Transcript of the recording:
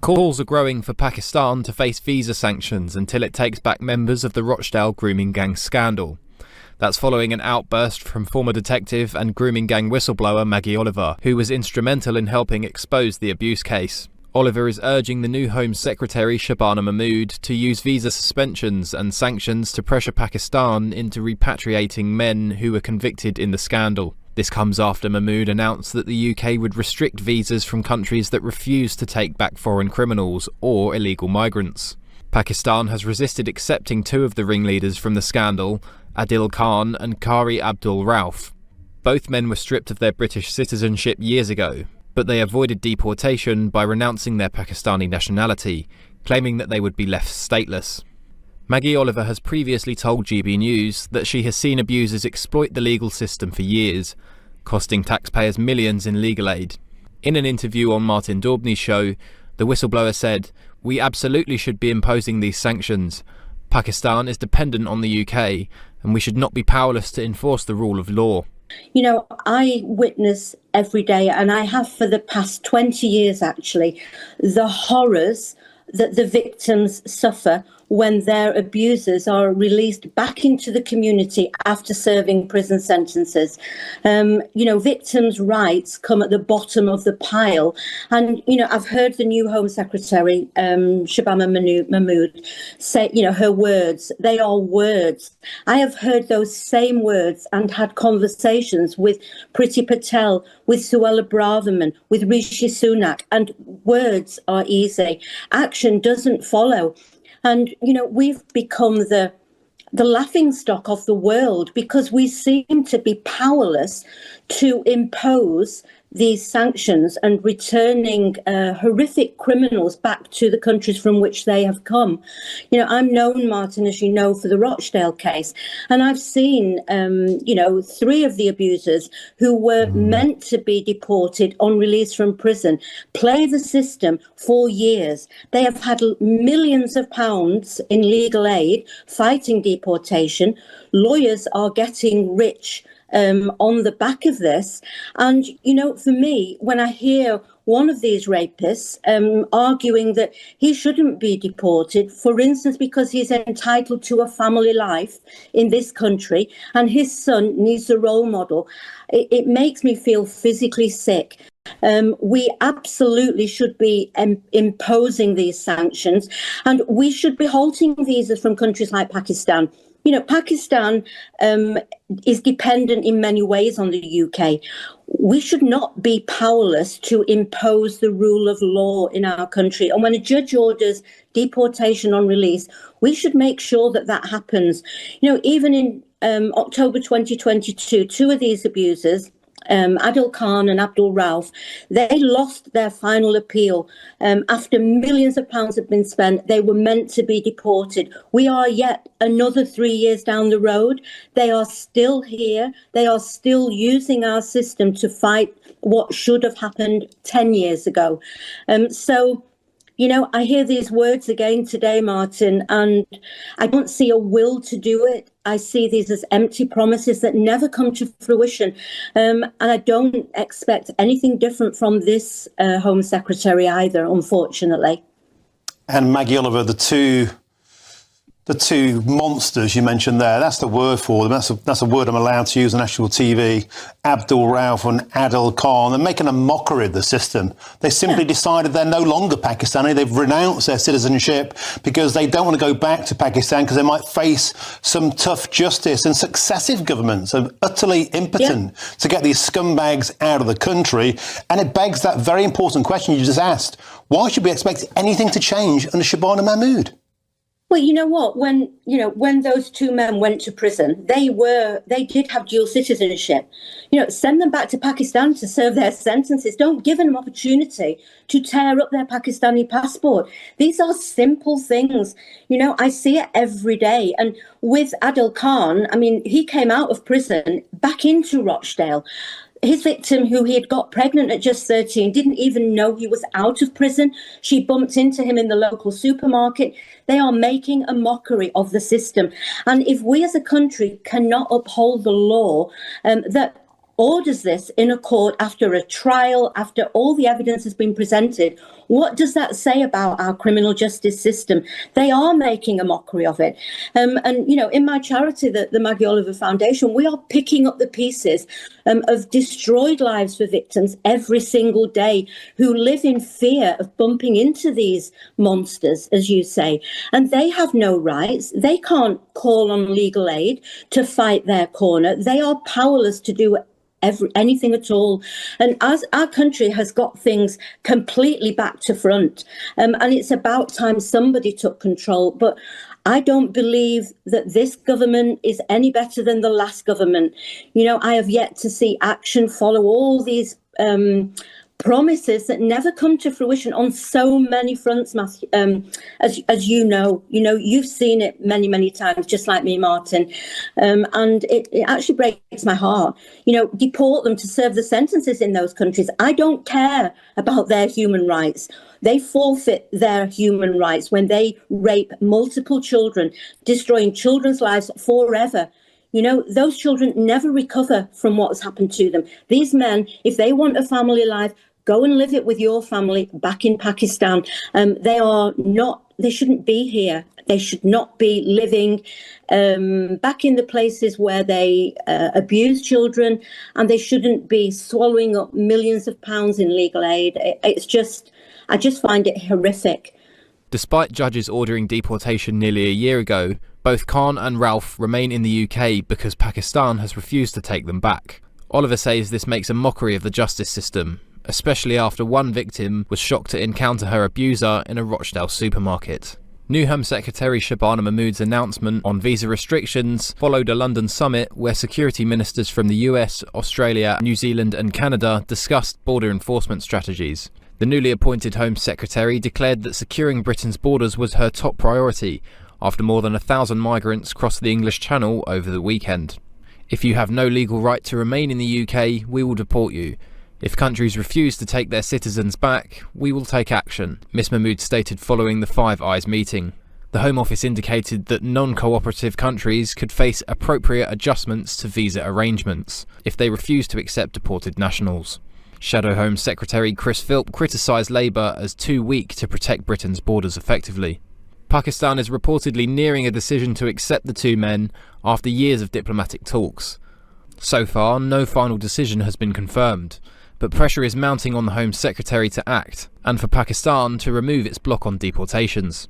Calls are growing for Pakistan to face visa sanctions until it takes back members of the Rochdale grooming gang scandal. That's following an outburst from former detective and grooming gang whistleblower Maggie Oliver, who was instrumental in helping expose the abuse case. Oliver is urging the new Home Secretary Shabana Mahmood to use visa suspensions and sanctions to pressure Pakistan into repatriating men who were convicted in the scandal. This comes after Mahmood announced that the UK would restrict visas from countries that refuse to take back foreign criminals or illegal migrants. Pakistan has resisted accepting two of the ringleaders from the scandal, Adil Khan and Qari Abdul Rauf. Both men were stripped of their British citizenship years ago, but they avoided deportation by renouncing their Pakistani nationality, claiming that they would be left stateless. Maggie Oliver has previously told GB News that she has seen abusers exploit the legal system for years, costing taxpayers millions in legal aid. In an interview on Martin Daubney's show, the whistleblower said, "We absolutely should be imposing these sanctions. Pakistan is dependent on the UK, and we should not be powerless to enforce the rule of law." You know, I witness every day, and I have for the past 20 years actually, the horrors that the victims suffer when their abusers are released back into the community after serving prison sentences. Victims' rights come at the bottom of the pile. And, I've heard the new Home Secretary, Shabana Mahmood, say, her words, they are words. I have heard those same words and had conversations with Priti Patel, with Suella Braverman, with Rishi Sunak, and words are easy. Action doesn't follow. And, we've become the laughingstock of the world because we seem to be powerless to impose these sanctions and returning horrific criminals back to the countries from which they have come. I'm known, Martin, as you know, for the Rochdale case, and I've seen, three of the abusers who were meant to be deported on release from prison play the system for years. They have had millions of pounds in legal aid fighting deportation. Lawyers are getting rich on the back of this. And, for me, when I hear one of these rapists arguing that he shouldn't be deported, for instance, because he's entitled to a family life in this country and his son needs a role model, it makes me feel physically sick. We absolutely should be imposing these sanctions, and we should be halting visas from countries like Pakistan. Pakistan is dependent in many ways on the UK. We should not be powerless to impose the rule of law in our country. And when a judge orders deportation on release, we should make sure that that happens. Even in October 2022, two of these abusers, Adil Khan and Abdul Rauf, they lost their final appeal. After millions of pounds had been spent, they were meant to be deported. We are yet another 3 years down the road. They are still here. They are still using our system to fight what should have happened 10 years ago. I hear these words again today, Martin, and I don't see a will to do it. I see these as empty promises that never come to fruition. And I don't expect anything different from this Home Secretary either, unfortunately. And Maggie Oliver, the two monsters you mentioned there, that's the word for them. That's a word I'm allowed to use on national TV. Abdul Rauf and Adil Khan. They're making a mockery of the system. They simply decided they're no longer Pakistani. They've renounced their citizenship because they don't want to go back to Pakistan because they might face some tough justice. And successive governments are utterly impotent to get these scumbags out of the country. And it begs that very important question you just asked. Why should we expect anything to change under Shabana Mahmood? Well, you know what? When those two men went to prison, they did have dual citizenship. Send them back to Pakistan to serve their sentences. Don't give them an opportunity to tear up their Pakistani passport. These are simple things. I see it every day. And with Adil Khan, he came out of prison back into Rochdale. His victim, who he had got pregnant at just 13, didn't even know he was out of prison. She bumped into him in the local supermarket. They are making a mockery of the system. And if we as a country cannot uphold the law that orders this in a court after a trial, after all the evidence has been presented, what does that say about our criminal justice system? They are making a mockery of it. And, you know, in my charity, the Maggie Oliver Foundation, we are picking up the pieces of destroyed lives for victims every single day who live in fear of bumping into these monsters, as you say. And they have no rights. They can't call on legal aid to fight their corner. They are powerless to do anything at all. And as our country has got things completely back to front, and it's about time somebody took control. But I don't believe that this government is any better than the last government. You know, I have yet to see action follow all these promises that never come to fruition on so many fronts, Matthew. As you know, you've seen it many, many times, just like me, Martin. And it actually breaks my heart. You know, deport them to serve the sentences in those countries. I don't care about their human rights. They forfeit their human rights when they rape multiple children, destroying children's lives forever. You know, those children never recover from what's happened to them. These men, if they want a family life, go and live it with your family back in Pakistan. They shouldn't be here. They should not be living back in the places where they abuse children, and they shouldn't be swallowing up millions of pounds in legal aid. I just find it horrific. Despite judges ordering deportation nearly a year ago, both Khan and Rauf remain in the UK because Pakistan has refused to take them back. Oliver says this makes a mockery of the justice system, especially after one victim was shocked to encounter her abuser in a Rochdale supermarket. New Home Secretary Shabana Mahmood's announcement on visa restrictions followed a London summit where security ministers from the US, Australia, New Zealand and Canada discussed border enforcement strategies. The newly appointed Home Secretary declared that securing Britain's borders was her top priority after more than 1,000 migrants crossed the English Channel over the weekend. If you have no legal right to remain in the UK, we will deport you. If countries refuse to take their citizens back, we will take action, Ms Mahmood stated following the Five Eyes meeting. The Home Office indicated that non-cooperative countries could face appropriate adjustments to visa arrangements if they refuse to accept deported nationals. Shadow Home Secretary Chris Philp criticised Labour as too weak to protect Britain's borders effectively. Pakistan is reportedly nearing a decision to accept the two men after years of diplomatic talks. So far, no final decision has been confirmed, but pressure is mounting on the Home Secretary to act, and for Pakistan to remove its block on deportations.